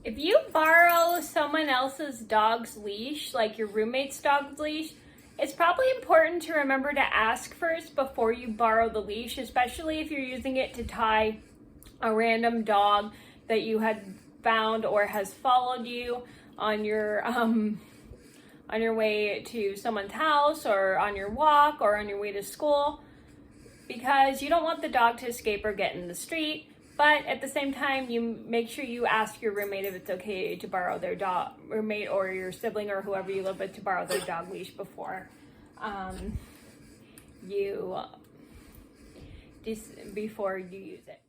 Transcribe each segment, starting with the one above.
If you borrow someone else's dog's leash, like your roommate's dog's leash, it's probably important to remember to ask first before you borrow the leash, especially if you're using it to tie a random dog that you had found or has followed you on your way to someone's house or on your walk or on your way to school, because you don't want the dog to escape or get in the street. But at the same time, you make sure you ask your roommate if it's okay to borrow their roommate or your sibling or whoever you live with to borrow their dog leash before you use it.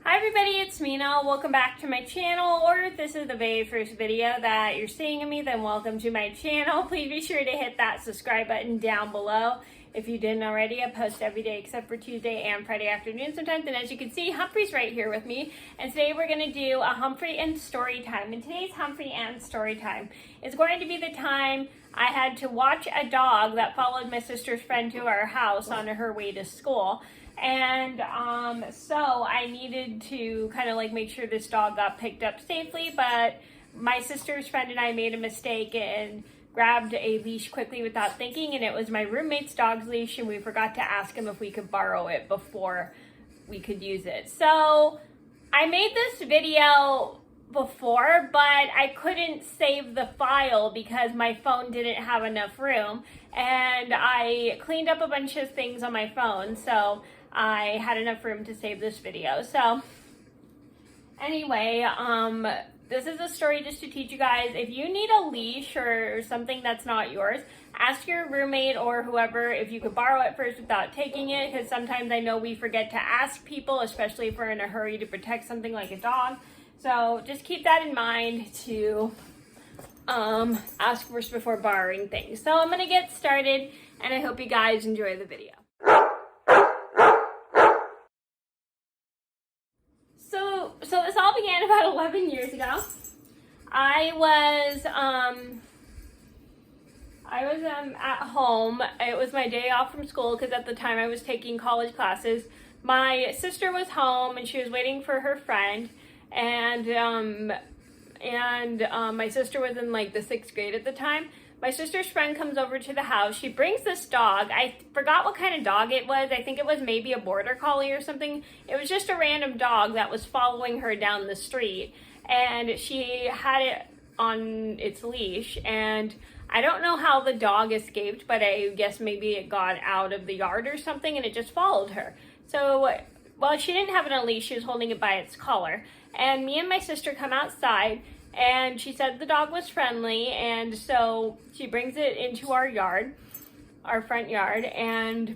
Hi everybody, it's Mena. Welcome back to my channel, or if this is the very first video that you're seeing of me, then welcome to my channel. Please be sure to hit that subscribe button down below. If you didn't already, I post every day except for Tuesday and Friday afternoon sometimes. And as you can see, Humphrey's right here with me. And today we're going to do a Humphrey and story time. And today's Humphrey and story time is going to be the time I had to watch a dog that followed my sister's friend to our house on her way to school. And so I needed to kind of like make sure this dog got picked up safely, but my sister's friend and I made a mistake and grabbed a leash quickly without thinking, and it was my roommate's dog's leash, and we forgot to ask him if we could borrow it before we could use it. So I made this video before, but I couldn't save the file because my phone didn't have enough room, and I cleaned up a bunch of things on my phone, so I had enough room to save this video. So anyway, this is a story just to teach you guys, if you need a leash or something that's not yours, ask your roommate or whoever if you could borrow it first without taking it, because sometimes I know we forget to ask people, especially if we're in a hurry to protect something like a dog. So just keep that in mind to ask first before borrowing things. So I'm going to get started, and I hope you guys enjoy the video. So this all began about 11 years ago. I was at home. It was my day off from school because at the time I was taking college classes. My sister was home and she was waiting for her friend, and my sister was in like the 6th grade at the time. My sister's friend comes over to the house. She brings this dog. I forgot what kind of dog it was. I think it was maybe a border collie or something. It was just a random dog that was following her down the street, and she had it on its leash, and I don't know how the dog escaped, but I guess maybe it got out of the yard or something and it just followed her. So, well, she didn't have it on a leash. She was holding it by its collar, and me and my sister come outside, and she said the dog was friendly, and so she brings it into our yard, our front yard, and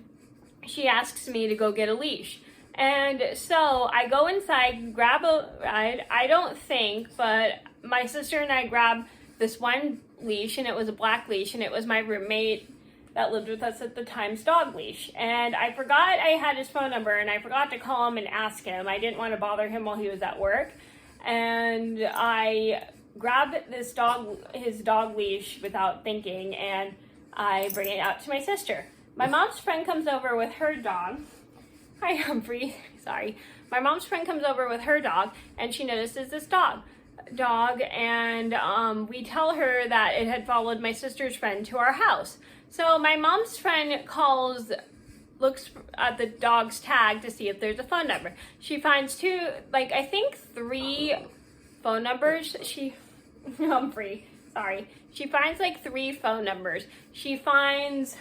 she asks me to go get a leash. And so I go inside, grab I don't think, but my sister and I grabbed this one leash, and it was a black leash, and it was my roommate that lived with us at the time's dog leash. And I forgot I had his phone number, and I forgot to call him and ask him. I didn't want to bother him while he was at work. And I grabbed his dog leash without thinking, and I bring it out to my sister. My mom's friend comes over with her dog. Hi, Humphrey. Sorry. My mom's friend comes over with her dog, and she notices this dog, and we tell her that it had followed my sister's friend to our house. So my mom's friend looks at the dog's tag to see if there's a phone number. She finds I think 3 phone numbers. Humphrey, sorry. She finds like 3 phone numbers. She finds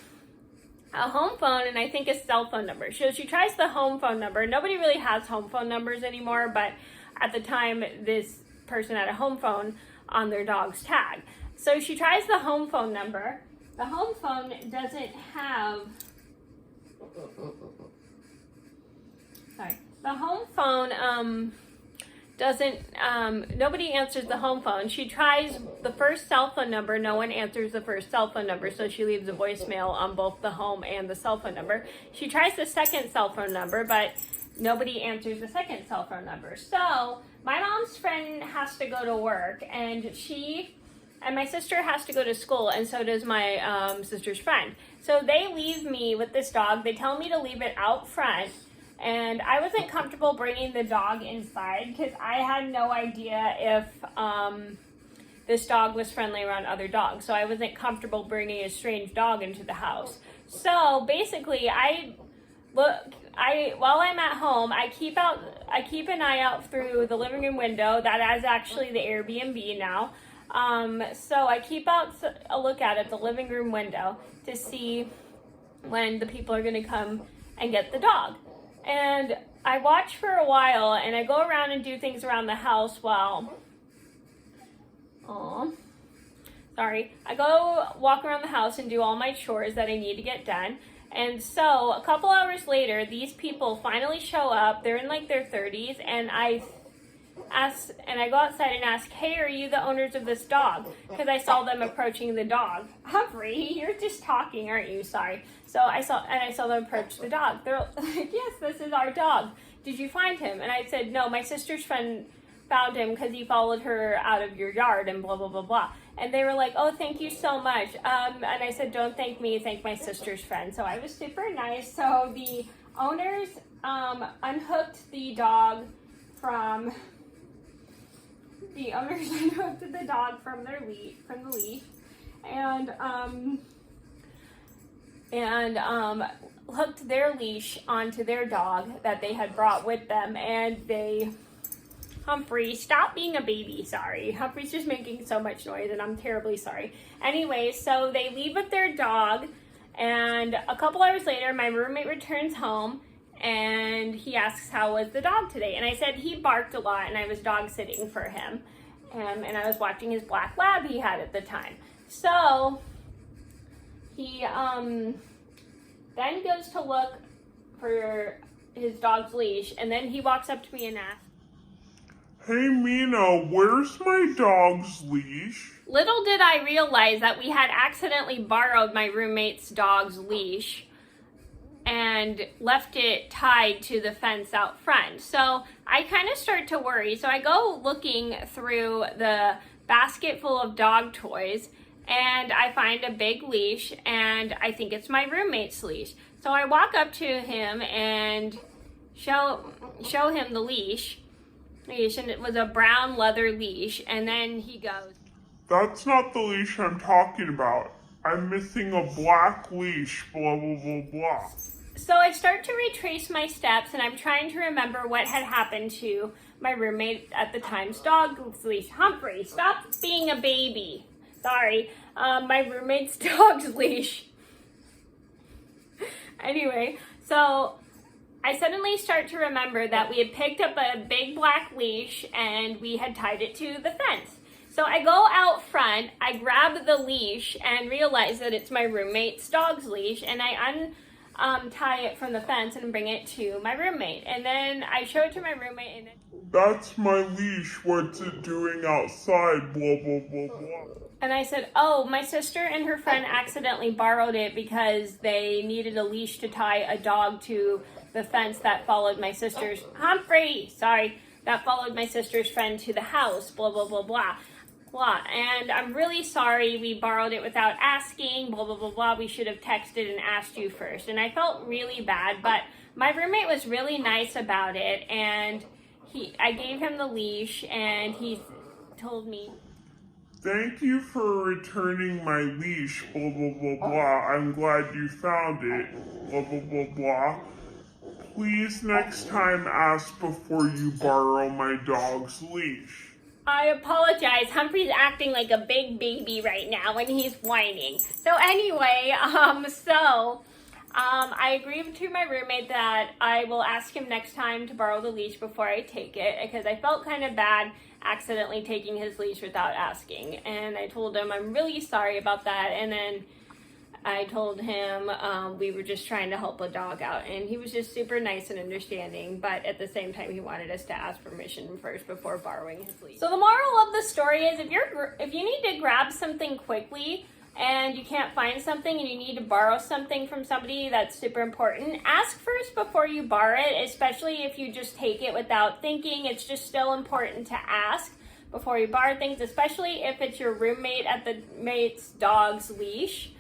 a home phone and I think a cell phone number. So she tries the home phone number. Nobody really has home phone numbers anymore, but at the time, this person had a home phone on their dog's tag. So she tries the home phone number. The home phone doesn't have... Sorry. The home phone nobody answers the home phone. She tries the first cell phone number. No one answers the first cell phone number, so she leaves a voicemail on both the home and the cell phone number. She tries the second cell phone number, but nobody answers the second cell phone number. So my mom's friend has to go to work, and my sister has to go to school, and so does my sister's friend. So they leave me with this dog. They tell me to leave it out front, and I wasn't comfortable bringing the dog inside because I had no idea if this dog was friendly around other dogs. So I wasn't comfortable bringing a strange dog into the house. So basically, while I'm at home, I keep an eye out through the living room window. That is actually the Airbnb now. So I keep out a look at the living room window to see when the people are going to come and get the dog. And I watch for a while, and I go around and do things around the house while, I go walk around the house and do all my chores that I need to get done. And so a couple hours later, these people finally show up. They're in like their 30s, and I go outside and ask, "Hey, are you the owners of this dog?" Because I saw them approaching the dog. Humphrey, you're just talking, aren't you? Sorry. So I saw them approach the dog. They're like, "Yes, this is our dog. Did you find him?" And I said, "No, my sister's friend found him because he followed her out of your yard and blah, blah, blah, blah." And they were like, "Oh, thank you so much." And I said, "Don't thank me, thank my sister's friend." So I was super nice. So the owners unhooked the dog from the dog from the leash, and hooked their leash onto their dog that they had brought with them, and Humphrey, stop being a baby, sorry. Humphrey's just making so much noise, and I'm terribly sorry. Anyway, so they leave with their dog, and a couple hours later, my roommate returns home, and he asks, "How was the dog today?" And I said he barked a lot, and I was dog sitting for him, and I was watching his black lab he had at the time. So he then goes to look for his dog's leash, and then he walks up to me and asks, "Hey Mena, where's my dog's leash?" Little did I realize that we had accidentally borrowed my roommate's dog's leash and left it tied to the fence out front. So I kind of start to worry. So I go looking through the basket full of dog toys, and I find a big leash, and I think it's my roommate's leash. So I walk up to him and show him the leash, and it was a brown leather leash. And then he goes, "That's not the leash I'm talking about. I'm missing a black leash, blah, blah, blah, blah." So I start to retrace my steps, and I'm trying to remember what had happened to my roommate at the time's dog's leash. Humphrey, stop being a baby. Sorry. My roommate's dog's leash. Anyway, so I suddenly start to remember that we had picked up a big black leash and we had tied it to the fence. So I go out front, I grab the leash and realize that it's my roommate's dog's leash, and I untie it from the fence and bring it to my roommate. And then I show it to my roommate, and "That's my leash, what's it doing outside, blah, blah, blah, blah." And I said, "Oh, my sister and her friend accidentally borrowed it because they needed a leash to tie a dog to the fence that followed my sister's," that followed my sister's friend to the house, blah, blah, blah, blah, blah. "And I'm really sorry we borrowed it without asking, blah, blah, blah, blah. We should have texted and asked you first." And I felt really bad, but my roommate was really nice about it, and I gave him the leash, and he told me, "Thank you for returning my leash, blah, blah, blah, blah. I'm glad you found it, blah, blah, blah, blah. Please next time ask before you borrow my dog's leash." I apologize. Humphrey's acting like a big baby right now, and he's whining. So anyway, I agreed to my roommate that I will ask him next time to borrow the leash before I take it, because I felt kind of bad accidentally taking his leash without asking. And I told him I'm really sorry about that, and then I told him we were just trying to help a dog out, and he was just super nice and understanding, but at the same time he wanted us to ask permission first before borrowing his leash. So the moral of the story is, if you need to grab something quickly and you can't find something and you need to borrow something from somebody that's super important, ask first before you borrow it, especially if you just take it without thinking. It's just still important to ask before you borrow things, especially if it's your roommate at the mate's dog's leash,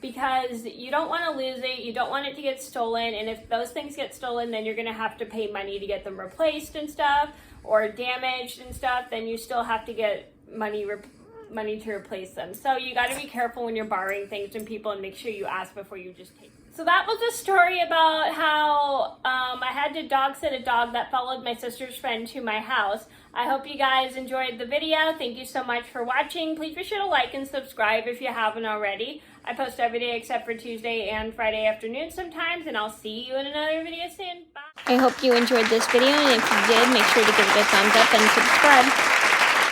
because you don't want to lose it. You don't want it to get stolen. And if those things get stolen, then you're going to have to pay money to get them replaced and stuff, or damaged and stuff. Then you still have to get money to replace them. So you got to be careful when you're borrowing things from people, and make sure you ask before you just take them. So that was a story about how I had to dog sit a dog that followed my sister's friend to my house. I hope you guys enjoyed the video. Thank you so much for watching. Please be sure to like and subscribe if you haven't already. I post every day except for Tuesday and Friday afternoon sometimes, and I'll see you in another video soon. Bye. I hope you enjoyed this video, and if you did, make sure to give it a thumbs up and subscribe.